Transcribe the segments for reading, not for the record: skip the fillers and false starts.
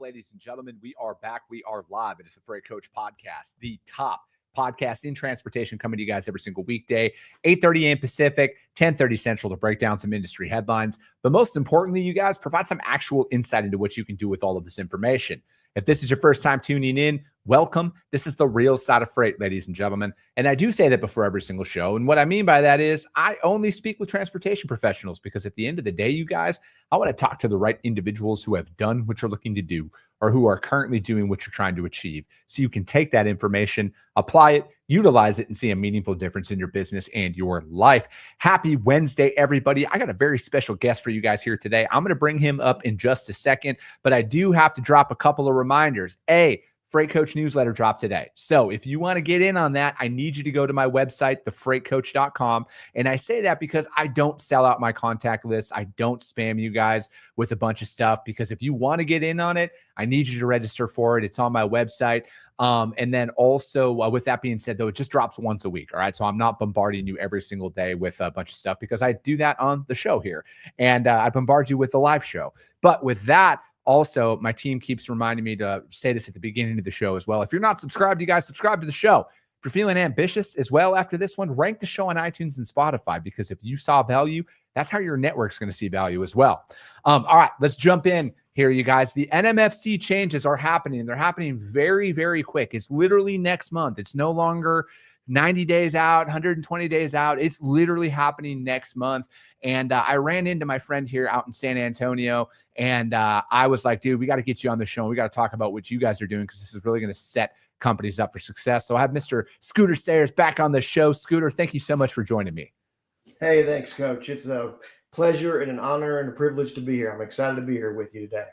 ladies and gentlemen? We are back. We are live. It is the Freight Coach Podcast, the top podcast in transportation, coming to you guys every single weekday, 8:30 a.m. Pacific, 10:30 Central, to break down some industry headlines. But most importantly, you guys provide some actual insight into what you can do with all of this information. If this is your first time tuning in, welcome. This is the real side of freight, ladies and gentlemen. And I do say that before every single show. And what I mean by that is I only speak with transportation professionals, because at the end of the day, you guys, I want to talk to the right individuals who have done what you're looking to do, or who are currently doing what you're trying to achieve, so you can take that information, apply it, utilize it, and see a meaningful difference in your business and your life. Happy Wednesday, everybody. I got a very special guest for you guys here today. I'm going to bring him up in just a second, but I do have to drop a couple of reminders. Freight Coach newsletter dropped today. So if you want to get in on that, I need you to go to my website, thefreightcoach.com. And I say that because I don't sell out my contact list. I don't spam you guys with a bunch of stuff, because if you want to get in on it, I need you to register for it. It's on my website. And then also, with that being said, though, it just drops once a week. All right. So I'm not bombarding you every single day with a bunch of stuff, because I do that on the show here. And I bombard you with the live show. But with that, also, my team keeps reminding me to say this at the beginning of the show as well. If you're not subscribed, you guys, subscribe to the show. If you're feeling ambitious as well after this one, rank the show on iTunes and Spotify, because if you saw value, that's how your network's going to see value as well. All right, let's jump in here, you guys. The NMFC changes are happening. They're happening very, very quick. It's literally next month. It's no longer 90 days out, 120 days out. It's literally happening next month. And I ran into my friend here out in San Antonio, and I was like, dude, we got to get you on the show. And we got to talk about what you guys are doing, because this is really going to set companies up for success. So I have Mr. Scooter Sayers back on the show. Scooter, thank you so much for joining me. Hey, thanks, Coach. It's a pleasure and an honor and a privilege to be here. I'm excited to be here with you today.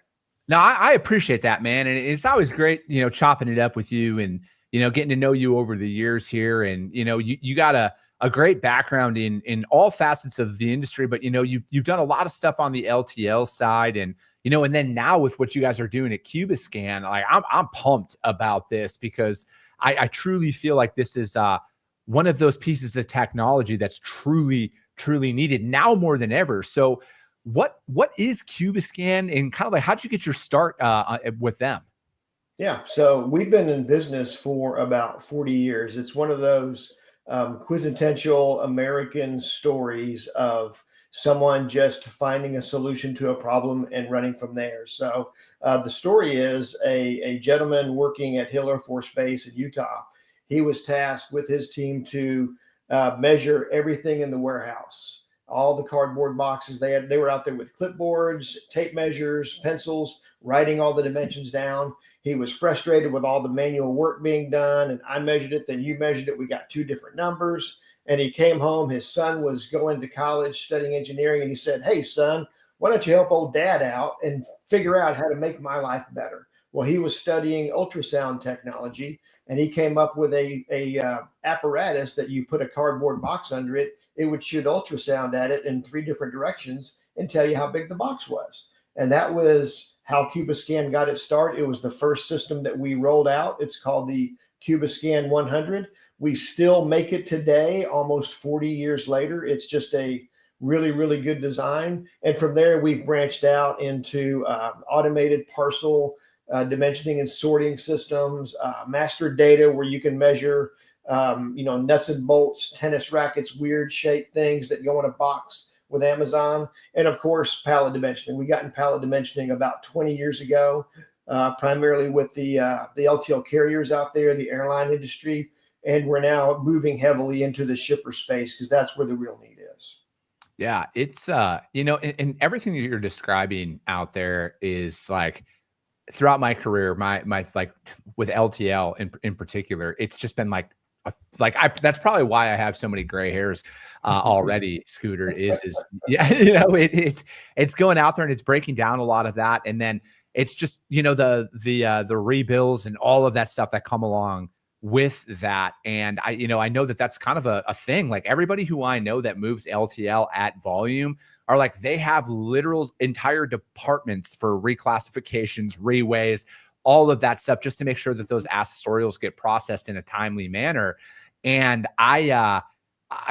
No, I appreciate that, man. And it's always great, chopping it up with you and, getting to know you over the years here. And, you got a great background in all facets of the industry, but, you've done a lot of stuff on the LTL side, and, and then now with what you guys are doing at Cubiscan, like I'm pumped about this, because I truly feel like this is one of those pieces of technology that's truly, truly needed now more than ever. So what is Cubiscan, and kind of like, how did you get your start with them? Yeah, so we've been in business for about 40 years. It's one of those quintessential American stories of someone just finding a solution to a problem and running from there. So the story is a gentleman working at Hill Air Force Base in Utah. He was tasked with his team to measure everything in the warehouse, all the cardboard boxes. They were out there with clipboards, tape measures, pencils, writing all the dimensions down. He was frustrated with all the manual work being done, and I measured it, then you measured it. We got two different numbers. And he came home. His son was going to college studying engineering, and he said, "Hey, son, why don't you help old dad out and figure out how to make my life better?" Well, he was studying ultrasound technology, and he came up with a apparatus that you put a cardboard box under it. It would shoot ultrasound at it in 3 different directions and tell you how big the box was. And that was how Cubiscan got its start. It was the first system that we rolled out. It's called the Cubiscan 100. We still make it today, almost 40 years later. It's just a really, really good design. And from there, we've branched out into automated parcel dimensioning and sorting systems, master data where you can measure, nuts and bolts, tennis rackets, weird shaped things that go in a box with Amazon, and of course, pallet dimensioning. We got in pallet dimensioning about 20 years ago, primarily with the LTL carriers out there, the airline industry, and we're now moving heavily into the shipper space, because that's where the real need is. Yeah, it's and everything that you're describing out there is like, throughout my career, my like with LTL in particular, it's just been like that's probably why I have so many gray hairs already. Scooter is yeah, it's going out there and it's breaking down a lot of that, and then it's just the rebills and all of that stuff that come along with that. And I know that that's kind of a thing. Like, everybody who I know that moves LTL at volume are like, they have literal entire departments for reclassifications, reweighs, all of that stuff, just to make sure that those accessorials get processed in a timely manner. And I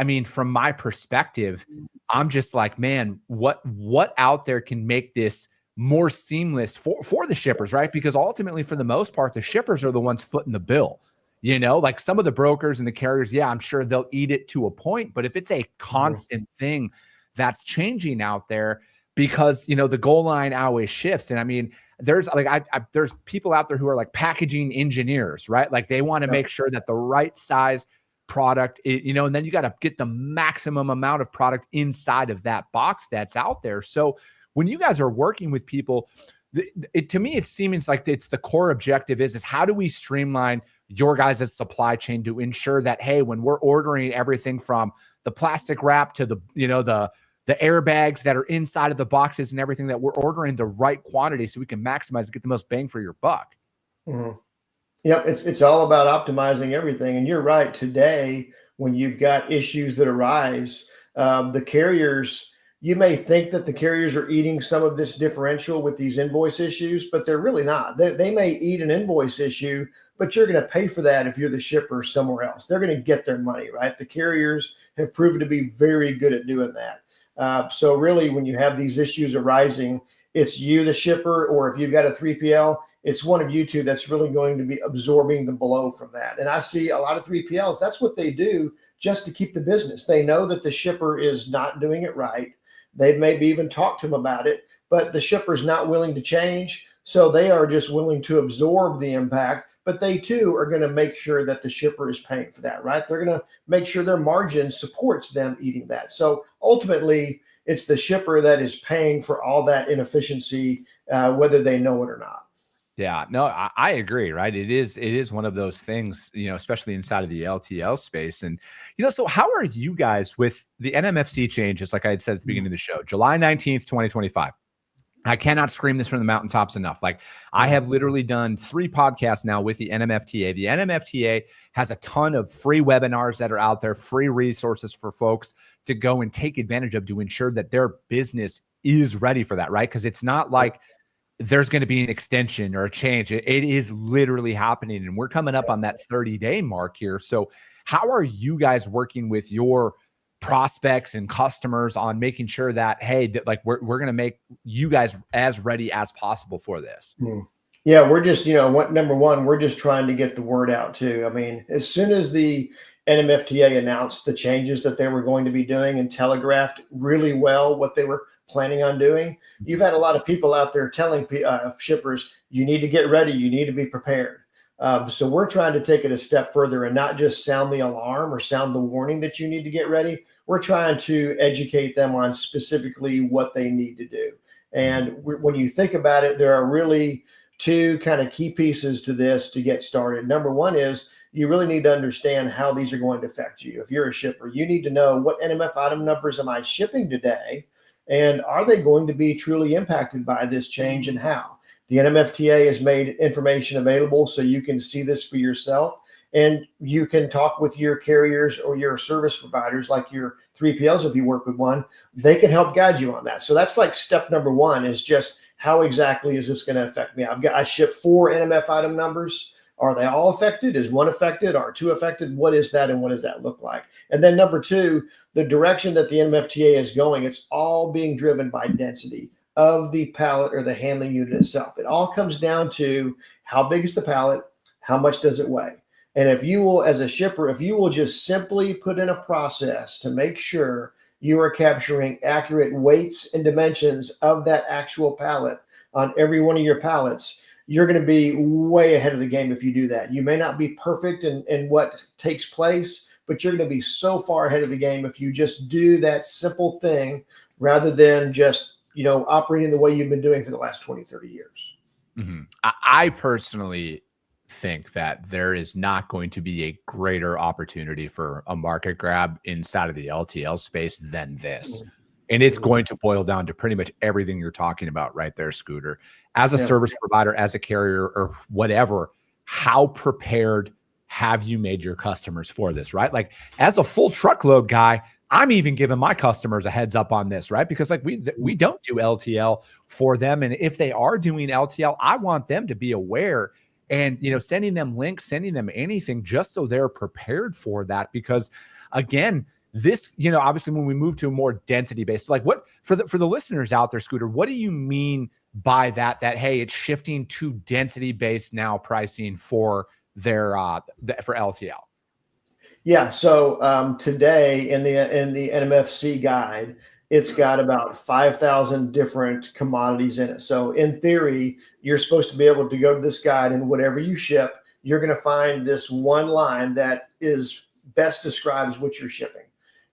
mean, from my perspective, I'm just like, man, what out there can make this more seamless for the shippers, right? Because ultimately, for the most part, the shippers are the ones footing the bill. Like some of the brokers and the carriers, yeah, I'm sure they'll eat it to a point, but if it's a constant thing that's changing out there, because the goal line always shifts. And I mean, there's there's people out there who are like packaging engineers, right? Like they want to make sure that the right size product, and then you got to get the maximum amount of product inside of that box that's out there. So when you guys are working with people, to me, it seems like it's the core objective is how do we streamline your guys' supply chain to ensure that, hey, when we're ordering everything from the plastic wrap to the airbags that are inside of the boxes and everything, that we're ordering the right quantity so we can maximize and get the most bang for your buck. Yep, it's all about optimizing everything. And you're right. Today, when you've got issues that arise, the carriers, you may think that the carriers are eating some of this differential with these invoice issues, but they're really not. They may eat an invoice issue, but you're going to pay for that if you're the shipper somewhere else. They're going to get their money, right? The carriers have proven to be very good at doing that. So really, when you have these issues arising, it's you, the shipper, or if you've got a 3PL, it's one of you two that's really going to be absorbing the blow from that. And I see a lot of 3PLs, that's what they do just to keep the business. They know that the shipper is not doing it right. They've maybe even talked to them about it, but the shipper's not willing to change. So they are just willing to absorb the impact, but they too are going to make sure that the shipper is paying for that, right? They're going to make sure their margin supports them eating that. So ultimately, it's the shipper that is paying for all that inefficiency, whether they know it or not. Yeah, no, I agree, right? It is one of those things, especially inside of the LTL space. And, so how are you guys with the NMFC changes? Like I had said at the beginning of the show, July 19th, 2025. I cannot scream this from the mountaintops enough. Like I have literally done 3 podcasts now with the NMFTA. The NMFTA has a ton of free webinars that are out there, free resources for folks to go and take advantage of to ensure that their business is ready for that, right? Because it's not like there's going to be an extension or a change. It is literally happening. And we're coming up on that 30-day mark here. So how are you guys working with your prospects and customers on making sure that, hey, like we're going to make you guys as ready as possible for this? Yeah, we're just, number one, we're just trying to get the word out too. I mean, as soon as the NMFTA announced the changes that they were going to be doing and telegraphed really well what they were planning on doing, you've had a lot of people out there telling shippers, you need to get ready, you need to be prepared. So we're trying to take it a step further and not just sound the alarm or sound the warning that you need to get ready. We're trying to educate them on specifically what they need to do. And when you think about it, there are really 2 kind of key pieces to this to get started. Number one is you really need to understand how these are going to affect you. If you're a shipper, you need to know what NMF item numbers am I shipping today? And are they going to be truly impacted by this change, and how? The NMFTA has made information available so you can see this for yourself, and you can talk with your carriers or your service providers like your 3PLs if you work with one. They can help guide you on that. So that's like step number one, is just how exactly is this going to affect me? I ship 4 NMF item numbers. Are they all affected? Is one affected? Are 2 affected? What is that, and what does that look like? And then number 2, the direction that the NMFTA is going, it's all being driven by density of the pallet or the handling unit itself. It all comes down to how big is the pallet, how much does it weigh? And if you will, as a shipper, if you will just simply put in a process to make sure you are capturing accurate weights and dimensions of that actual pallet on every one of your pallets, you're going to be way ahead of the game if you do that. You may not be perfect in what takes place, but you're going to be so far ahead of the game if you just do that simple thing rather than just, operating the way you've been doing for the last 20, 30 years. Mm-hmm. I personally think that there is not going to be a greater opportunity for a market grab inside of the LTL space than this. And it's going to boil down to pretty much everything you're talking about right there, Scooter. As a service provider, as a carrier or whatever, how prepared have you made your customers for this, right? Like as a full truckload guy, I'm even giving my customers a heads up on this, right? Because like we don't do LTL for them. And if they are doing LTL, I want them to be aware and, sending them links, sending them anything just so they're prepared for that. Because again, this, obviously when we move to a more density based, like what for the listeners out there, Scooter, what do you mean by that, hey, it's shifting to density based now pricing for their for LTL? Yeah. So today in the NMFC guide, it's got about 5,000 different commodities in it. So in theory, you're supposed to be able to go to this guide, and whatever you ship, you're going to find this one line that is best describes what you're shipping,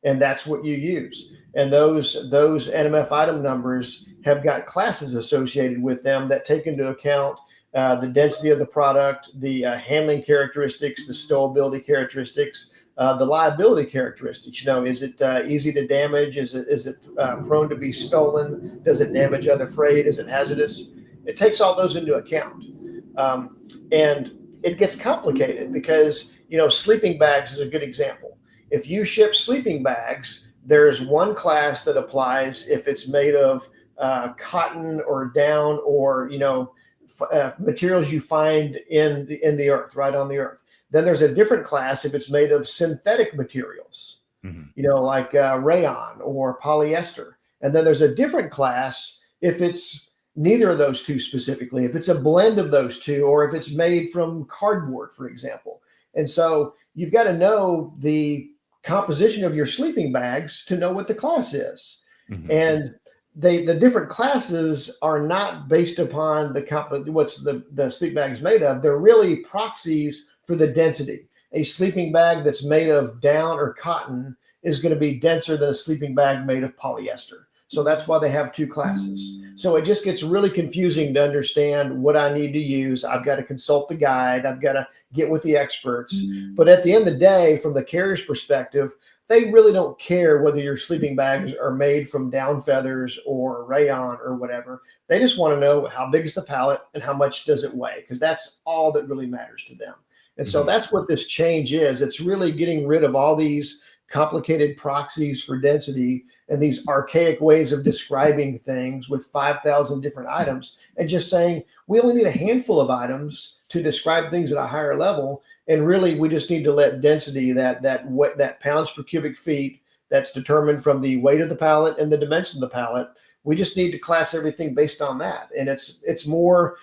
and that's what you use. And those NMF item numbers have got classes associated with them that take into account the density of the product, the handling characteristics, the stowability characteristics, the liability characteristics. You know, is it easy to damage? Is it prone to be stolen? Does it damage other freight? Is it hazardous? It takes all those into account, and it gets complicated because, you know, sleeping bags is a good example. If you ship sleeping bags, there's one class that applies if it's made of cotton or down, or, you know, materials you find in the earth, right on the earth. Then there's a different class if it's made of synthetic materials, you know, like rayon or polyester. And then there's a different class if it's neither of those two specifically, if it's a blend of those two, or if it's made from cardboard, for example. And so you've got to know the composition of your sleeping bags to know what the class is. And the different classes are not based upon what's the sleep bag is made of. They're really proxies for the density. A sleeping bag that's made of down or cotton is going to be denser than a sleeping bag made of polyester. So that's why they have two classes. So it just gets really confusing to understand what I need to use. I've got to consult the guide. I've got to get with the experts. But at the end of the day, from the carrier's perspective, they really don't care whether your sleeping bags are made from down feathers or rayon or whatever. They just want to know how big is the pallet and how much does it weigh, because that's all that really matters to them. And so that's what this change is. It's really getting rid of all these complicated proxies for density and these archaic ways of describing things with 5,000 different items, and just saying we only need a handful of items to describe things at a higher level. And really, we just need to let density, that pounds per cubic feet, that's determined from the weight of the pallet and the dimension of the pallet. We just need to class everything based on that, and it's more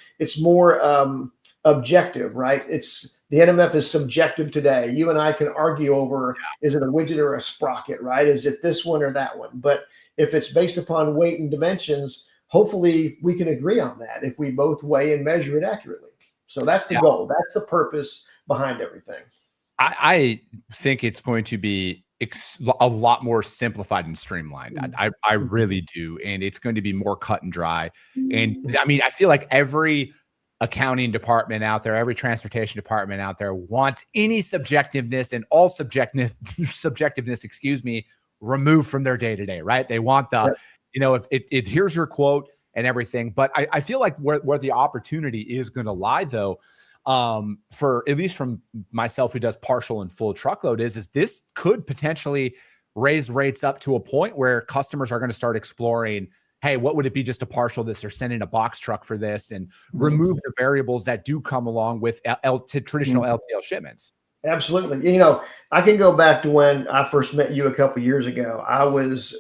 objective, right? The NMF is subjective today. You and I can argue over, is it a widget or a sprocket, right? Is it this one or that one? But if it's based upon weight and dimensions, hopefully we can agree on that if we both weigh and measure it accurately. So that's the goal. That's the purpose behind everything. I think it's going to be a lot more simplified and streamlined. I really do. And it's going to be more cut and dry. And I mean, I feel like every accounting department out there, every transportation department out there wants any subjectiveness and all subjectiveness, removed from their day-to-day, right? They want the, you know, if here's your quote and everything. But I feel like where the opportunity is going to lie, though, for at least from myself who does partial and full truckload, is this could potentially raise rates up to a point where customers are going to start exploring, hey, what would it be just to partial this or send in a box truck for this, and remove the variables that do come along with traditional LTL shipments? Absolutely. You know, I can go back to when I first met you a couple of years ago. I was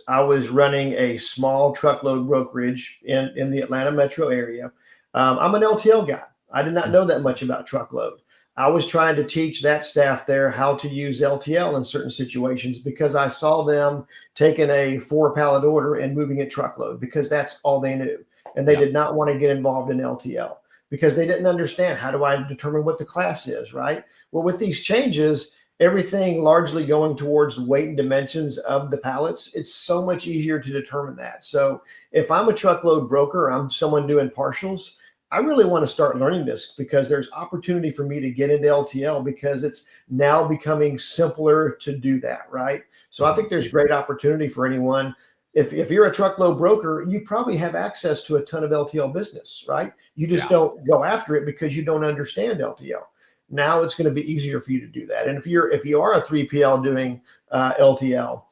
running a small truckload brokerage in the Atlanta metro area. I'm an LTL guy. I did not know that much about truckload. I was trying to teach that staff there how to use LTL in certain situations because I saw them taking a 4-pallet order and moving it truckload because that's all they knew. And they did not want to get involved in LTL because they didn't understand, how do I determine what the class is, right? Well, with these changes, everything largely going towards weight and dimensions of the pallets, it's so much easier to determine that. So if I'm a truckload broker, I'm someone doing partials, I really want to start learning this because there's opportunity for me to get into LTL because it's now becoming simpler to do that, right? So I think there's great opportunity for anyone. If you're a truckload broker, you probably have access to a ton of LTL business, right? You just don't go after it because you don't understand LTL. Now it's going to be easier for you to do that. And if you are a 3PL doing LTL,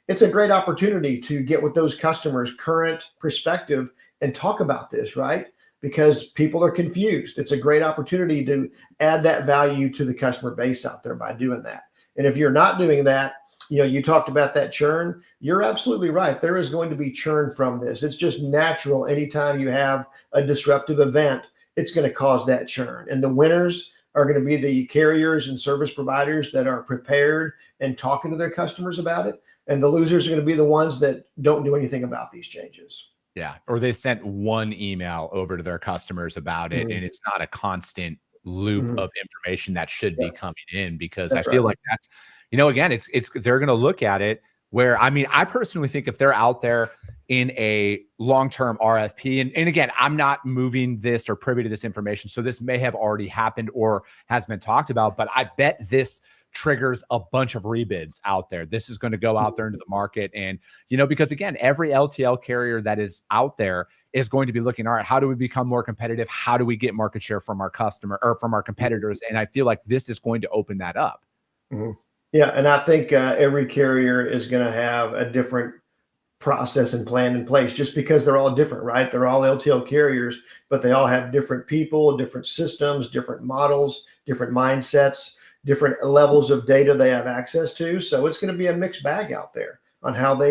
it's a great opportunity to get with those customers' current perspective and talk about this, right? Because people are confused. It's a great opportunity to add that value to the customer base out there by doing that. And if you're not doing that, you talked about that churn. You're absolutely right. There is going to be churn from this. It's just natural. Anytime you have a disruptive event, it's going to cause that churn. And the winners are going to be the carriers and service providers that are prepared and talking to their customers about it. And the losers are going to be the ones that don't do anything about these changes. Yeah. Or they sent one email over to their customers about it, and it's not a constant loop of information that should be coming in, because I feel like that's, again, it's they're going to look at it where, I mean, I personally think if they're out there in a long-term RFP, and again, I'm not moving this or privy to this information, so this may have already happened or has been talked about, but I bet this triggers a bunch of rebids out there. This is going to go out there into the market. And, because again, every LTL carrier that is out there is going to be looking, all right, how do we become more competitive? How do we get market share from our customer or from our competitors? And I feel like this is going to open that up. Yeah. And I think every carrier is going to have a different process and plan in place, just because they're all different, right? They're all LTL carriers, but they all have different people, different systems, different models, different mindsets, different levels of data they have access to. So it's going to be a mixed bag out there on how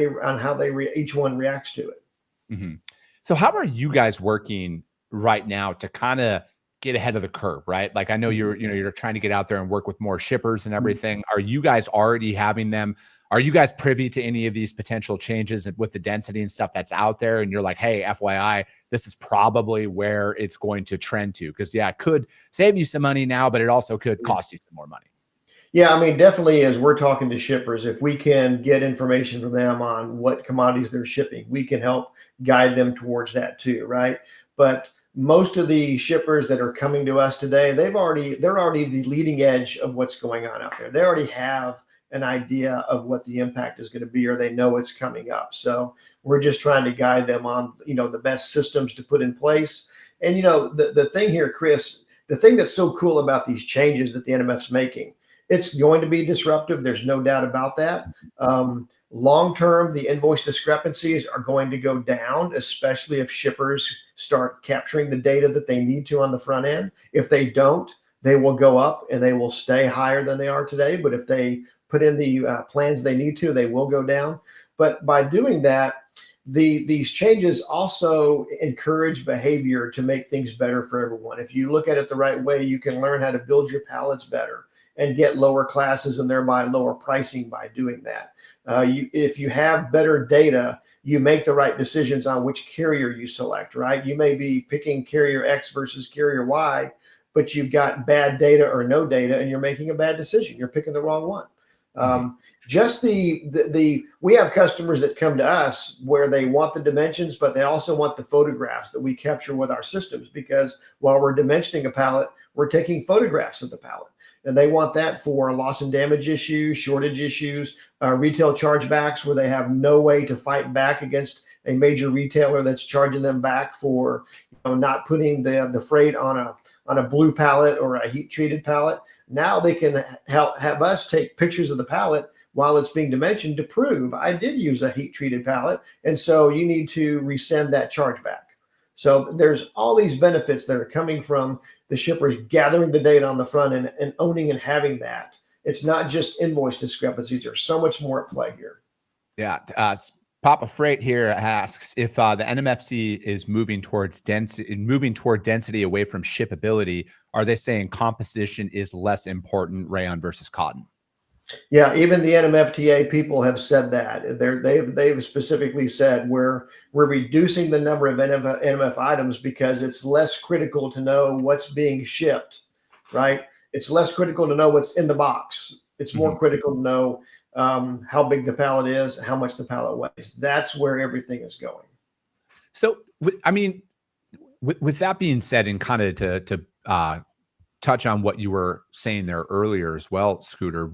each one reacts to it. So how are you guys working right now to kind of get ahead of the curve, right? Like, I know you're trying to get out there and work with more shippers and everything. Are you guys already having them? Are you guys privy to any of these potential changes with the density and stuff that's out there? And you're like, hey, FYI, this is probably where it's going to trend to. Because it could save you some money now, but it also could cost you some more money. Yeah, I mean, definitely, as we're talking to shippers, if we can get information from them on what commodities they're shipping, we can help guide them towards that too, right? But most of the shippers that are coming to us today, they're already the leading edge of what's going on out there. They already have an idea of what the impact is going to be, or they know it's coming up. So we're just trying to guide them on, the best systems to put in place. And, the thing here, Chris, the thing that's so cool about these changes that the NMF's making, it's going to be disruptive. There's no doubt about that. Long-term, the invoice discrepancies are going to go down, especially if shippers start capturing the data that they need to on the front end. If they don't, they will go up and they will stay higher than they are today. But if they put in the plans they need to, they will go down. But by doing that, these changes also encourage behavior to make things better for everyone. If you look at it the right way, you can learn how to build your pallets better and get lower classes and thereby lower pricing by doing that. If you have better data, you make the right decisions on which carrier you select, right? You may be picking carrier X versus carrier Y, but you've got bad data or no data and you're making a bad decision. You're picking the wrong one. We have customers that come to us where they want the dimensions, but they also want the photographs that we capture with our systems, because while we're dimensioning a pallet, we're taking photographs of the pallet. And they want that for loss and damage issues, shortage issues, retail chargebacks, where they have no way to fight back against a major retailer that's charging them back for not putting the freight on a blue pallet or a heat treated pallet. Now they can have us take pictures of the pallet while it's being dimensioned to prove I did use a heat treated pallet, and so you need to resend that chargeback. So there's all these benefits that are coming from the shippers gathering the data on the front end and owning and having that. It's not just invoice discrepancies. There's so much more at play here. Yeah. Papa Freight here asks if the NMFC is moving toward density away from shippability. Are they saying composition is less important, rayon versus cotton? Yeah, even the NMFTA people have said that. They've specifically said we're reducing the number of NMF items because it's less critical to know what's being shipped, right? It's less critical to know what's in the box. It's more critical to know how big the pallet is, how much the pallet weighs. That's where everything is going. So, I mean, with that being said, and kind of to touch on what you were saying there earlier as well, Scooter,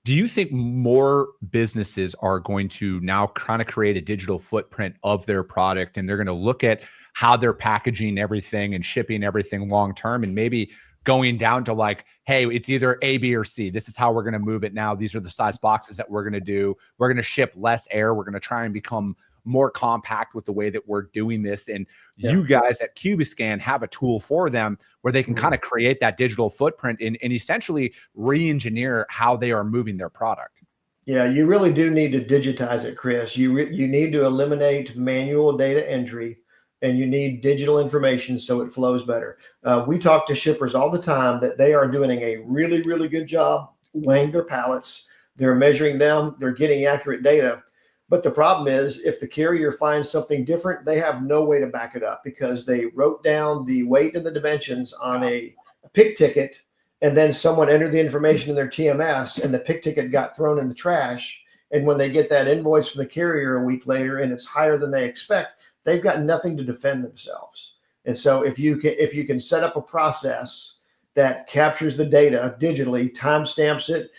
do you think more businesses are going to now kind of create a digital footprint of their product, and they're going to look at how they're packaging everything and shipping everything long term, and maybe going down to like, hey, it's either A, B, or C. This is how we're going to move it now. These are the size boxes that we're going to do. We're going to ship less air. We're going to try and become more compact with the way that we're doing this. And you guys at Cubiscan have a tool for them where they can kind of create that digital footprint and essentially re-engineer how they are moving their product. Yeah, you really do need to digitize it, Chris. You need to eliminate manual data entry, and you need digital information so it flows better. We talk to shippers all the time that they are doing a really, really good job weighing their pallets. They're measuring them. They're getting accurate data. But the problem is, if the carrier finds something different, they have no way to back it up because they wrote down the weight and the dimensions on a pick ticket, and then someone entered the information in their TMS and the pick ticket got thrown in the trash. And when they get that invoice from the carrier a week later and it's higher than they expect, they've got nothing to defend themselves. And so if you can set up a process that captures the data digitally, timestamps it,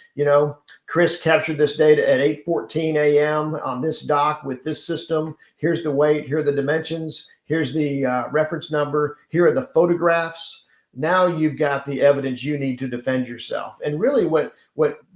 Chris captured this data at 8:14 a.m. on this dock with this system. Here's the weight, here are the dimensions, here's the reference number, here are the photographs. Now you've got the evidence you need to defend yourself. And really what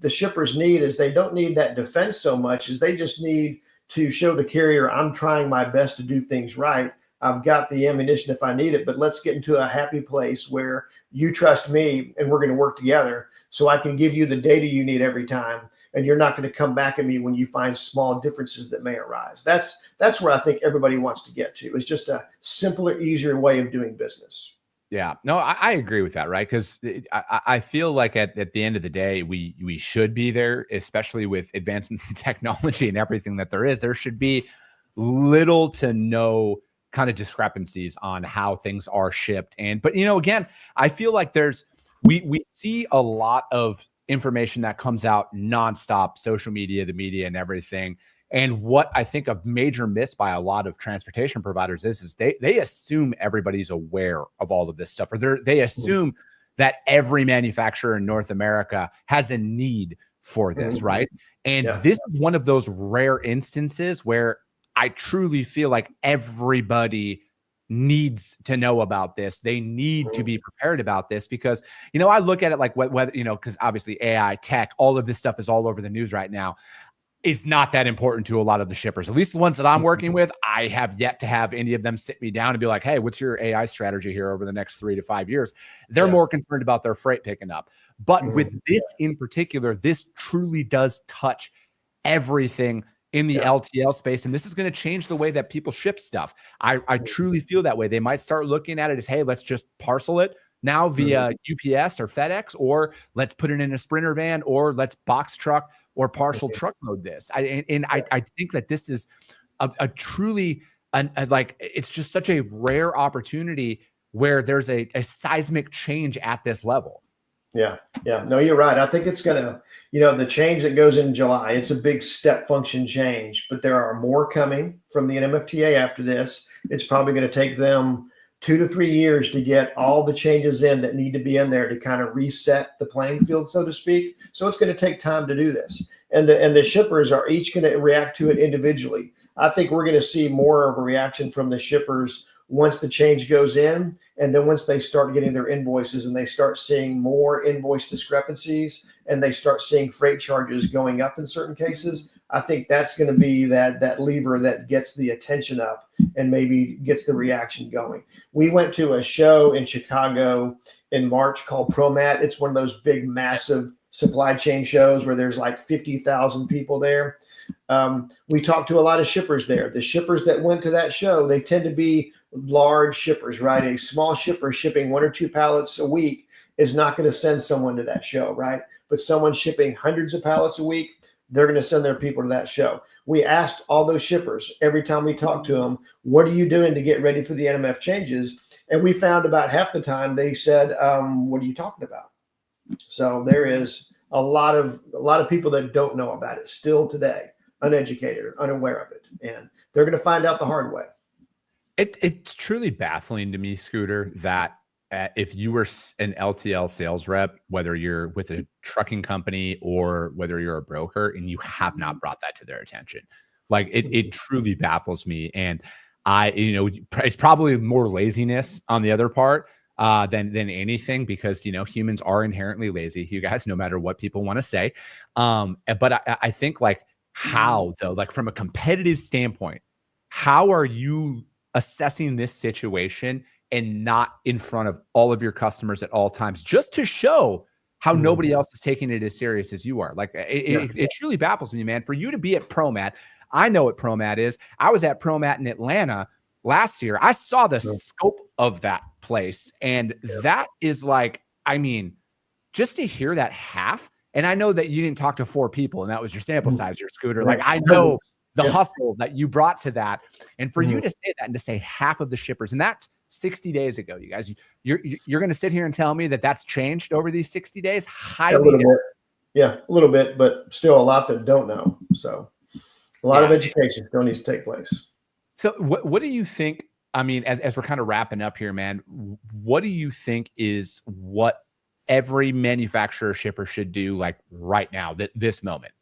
the shippers need is they don't need that defense so much as they just need to show the carrier, I'm trying my best to do things right. I've got the ammunition if I need it, but let's get into a happy place where you trust me and we're going to work together so I can give you the data you need every time. And you're not going to come back at me when you find small differences that may arise. That's where I think everybody wants to get to. It's just a simpler, easier way of doing business. Yeah, no, I agree with that, right? Because I feel like at the end of the day, we should be there, especially with advancements in technology and everything that there is. There should be little to no kind of discrepancies on how things are shipped. But again, I feel like we see a lot of information that comes out nonstop, social media, the media, and everything. And what I think a major miss by a lot of transportation providers is they assume everybody's aware of all of this stuff, or they assume that every manufacturer in North America has a need for this, right? And this is one of those rare instances where I truly feel like everybody needs to know about this. They need to be prepared about this because, I look at it like whether, because obviously AI, tech, all of this stuff is all over the news right now. It's not that important to a lot of the shippers, at least the ones that I'm working with. I have yet to have any of them sit me down and be like, hey, what's your AI strategy here over the next 3 to 5 years? They're more concerned about their freight picking up. But with this in particular, this truly does touch everything in the LTL space. And this is going to change the way that people ship stuff. I truly feel that way. They might start looking at it as, hey, let's just parcel it now via UPS or FedEx, or let's put it in a Sprinter van, or let's box truck or partial truckload this. I think that this is a truly, like, it's just such a rare opportunity where there's a seismic change at this level. Yeah. No, you're right. I think it's going to, the change that goes in July, it's a big step function change, but there are more coming from the NMFTA after this. It's probably going to take them 2 to 3 years to get all the changes in that need to be in there to kind of reset the playing field, so to speak. So it's going to take time to do this. And the shippers are each going to react to it individually. I think we're going to see more of a reaction from the shippers once the change goes in. And then once they start getting their invoices and they start seeing more invoice discrepancies and they start seeing freight charges going up in certain cases, I think that's going to be that lever that gets the attention up and maybe gets the reaction going. We went to a show in Chicago in March called ProMat. It's one of those big, massive supply chain shows where there's like 50,000 people there. We talked to a lot of shippers there. The shippers that went to that show, they tend to be large shippers, right? A small shipper shipping 1 or 2 pallets a week is not going to send someone to that show, right? But someone shipping hundreds of pallets a week, they're going to send their people to that show. We asked all those shippers every time we talked to them, what are you doing to get ready for the NMF changes? And we found about half the time they said, what are you talking about? So there is a lot of people that don't know about it still today, uneducated or unaware of it. And they're going to find out the hard way. It's truly baffling to me, Scooter, that if you were an LTL sales rep, whether you're with a trucking company or whether you're a broker, and you have not brought that to their attention, like it truly baffles me. And it's probably more laziness on the other part than anything, because humans are inherently lazy, you guys, no matter what people want to say. But I think, like, how though, like from a competitive standpoint, how are you assessing this situation and not in front of all of your customers at all times, just to show how nobody else is taking it as serious as you are. Like it truly baffles me, man. For you to be at ProMat, I know what ProMat is. I was at ProMat in Atlanta last year. I saw the scope of that place, and that is like, I mean, just to hear that half. And I know that you didn't talk to 4 people, and that was your sample size, your Scooter. Like I know the hustle that you brought to that, and for you to say that and to say half of the shippers, and that's 60 days ago, you guys, you're going to sit here and tell me that that's changed over these 60 days? A little bit. Yeah, a little bit, but still a lot that don't know. So a lot of education still needs to take place. So what do you think? I mean, as we're kind of wrapping up here, man, what do you think is what every manufacturer shipper should do like right now, this moment?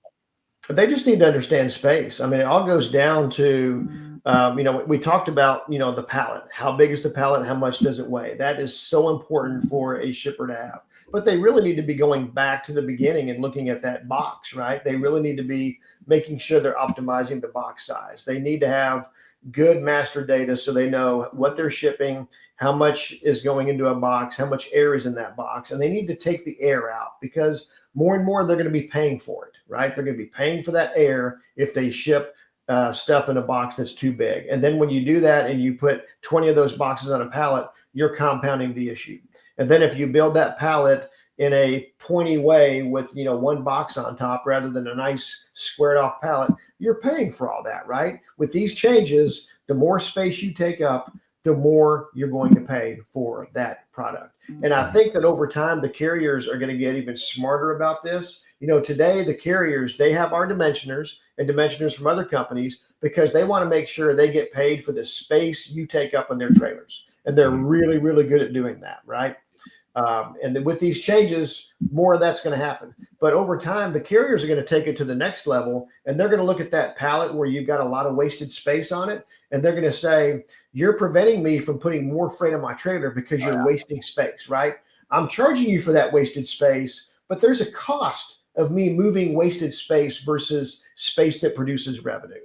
They just need to understand space. I mean, it all goes down to, we talked about, the pallet. How big is the pallet? How much does it weigh? That is so important for a shipper to have. But they really need to be going back to the beginning and looking at that box, right? They really need to be making sure they're optimizing the box size. They need to have good master data so they know what they're shipping, how much is going into a box, how much air is in that box. And they need to take the air out, because more and more they're going to be paying for it, right? They're going to be paying for that air if they ship stuff in a box that's too big. And then when you do that and you put 20 of those boxes on a pallet, you're compounding the issue. And then if you build that pallet in a pointy way with, one box on top rather than a nice squared off pallet, you're paying for all that, right? With these changes, the more space you take up, the more you're going to pay for that product. And I think that over time, the carriers are going to get even smarter about this. Today, the carriers, they have our dimensioners and dimensioners from other companies because they want to make sure they get paid for the space you take up in their trailers. And they're really, really good at doing that, right? And then with these changes, more of that's going to happen. But over time, the carriers are going to take it to the next level, and they're going to look at that pallet where you've got a lot of wasted space on it, and they're going to say, you're preventing me from putting more freight on my trailer because you're wasting space, right? I'm charging you for that wasted space, but there's a cost of me moving wasted space versus space that produces revenue.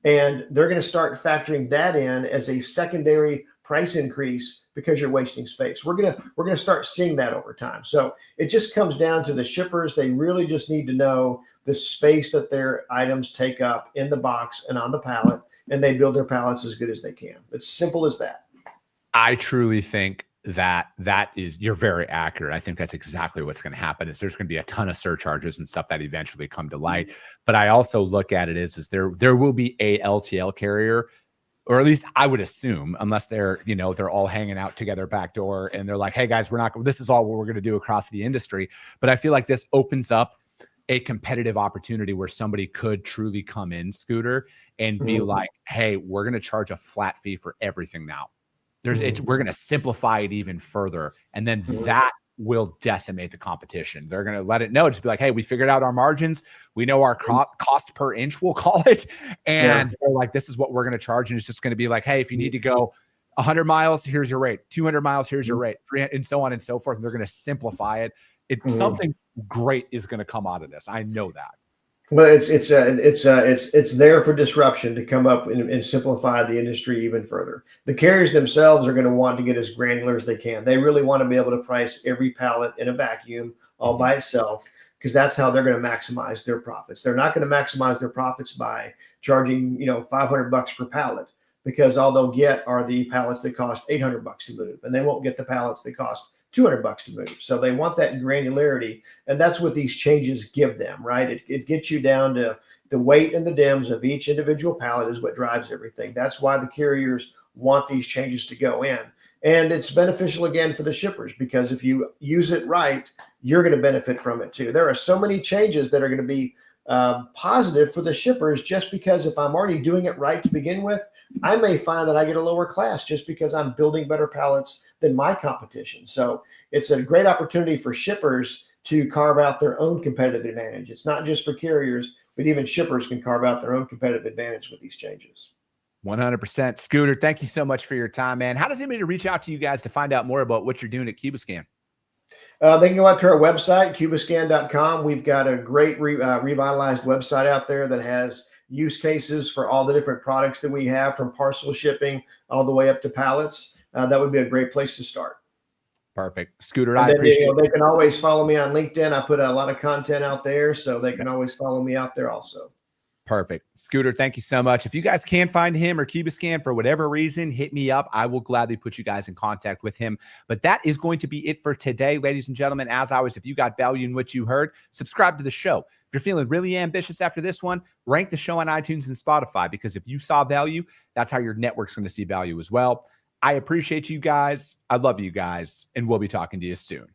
And they're going to start factoring that in as a secondary price increase because you're wasting space. We're gonna start seeing that over time. So it just comes down to the shippers. They really just need to know the space that their items take up in the box and on the pallet, and they build their pallets as good as they can. It's simple as that. I truly think that you're very accurate. I think that's exactly what's going to happen. Is there's going to be a ton of surcharges and stuff that eventually come to light. But I also look at it as there will be a LTL carrier, or at least I would assume, unless they're all hanging out together back door and they're like, hey guys, this is all what we're going to do across the industry. But I feel like this opens up a competitive opportunity where somebody could truly come in, Scooter, and be like, hey, we're going to charge a flat fee for everything now. We're going to simplify it even further. And then that will decimate the competition. They're going to let it know, just be like, hey, we figured out our margins. We know our cost per inch, we'll call it. And they're like, this is what we're going to charge. And it's just going to be like, hey, if you need to go 100 miles, here's your rate. 200 miles, here's your rate. 300, and so on and so forth. And they're going to simplify it. Something great is going to come out of this. I know that. Well, it's there for disruption to come up and simplify the industry even further. The carriers themselves are going to want to get as granular as they can. They really want to be able to price every pallet in a vacuum all by itself, because that's how they're going to maximize their profits. They're not going to maximize their profits by charging $500 per pallet, because all they'll get are the pallets that cost $800 to move, and they won't get the pallets that cost $200 to move. So they want that granularity, and that's what these changes give them, right? It gets you down to the weight and the DIMS of each individual pallet is what drives everything. That's why the carriers want these changes to go in. And it's beneficial again for the shippers, because if you use it right, you're going to benefit from it too. There are so many changes that are going to be positive for the shippers, just because if I'm already doing it right to begin with, I may find that I get a lower class just because I'm building better pallets than my competition. So it's a great opportunity for shippers to carve out their own competitive advantage. It's not just for carriers, but even shippers can carve out their own competitive advantage with these changes. 100%. Scooter, thank you so much for your time, man. How does anybody reach out to you guys to find out more about what you're doing at Cubiscan? They can go out to our website, cubiscan.com. We've got a great revitalized website out there that has use cases for all the different products that we have, from parcel shipping all the way up to pallets. That would be a great place to start. Perfect. Scooter, And I then appreciate they can always follow me on LinkedIn. I put a lot of content out there, so they can always follow me out there also. Perfect. Scooter, thank you so much. If you guys can't find him or Cubiscan for whatever reason, hit me up. I will gladly put you guys in contact with him. But that is going to be it for today, ladies and gentlemen. As always, if you got value in what you heard, subscribe to the show. If you're feeling really ambitious after this one, rank the show on iTunes and Spotify, because if you saw value, that's how your network's going to see value as well. I appreciate you guys. I love you guys, and we'll be talking to you soon.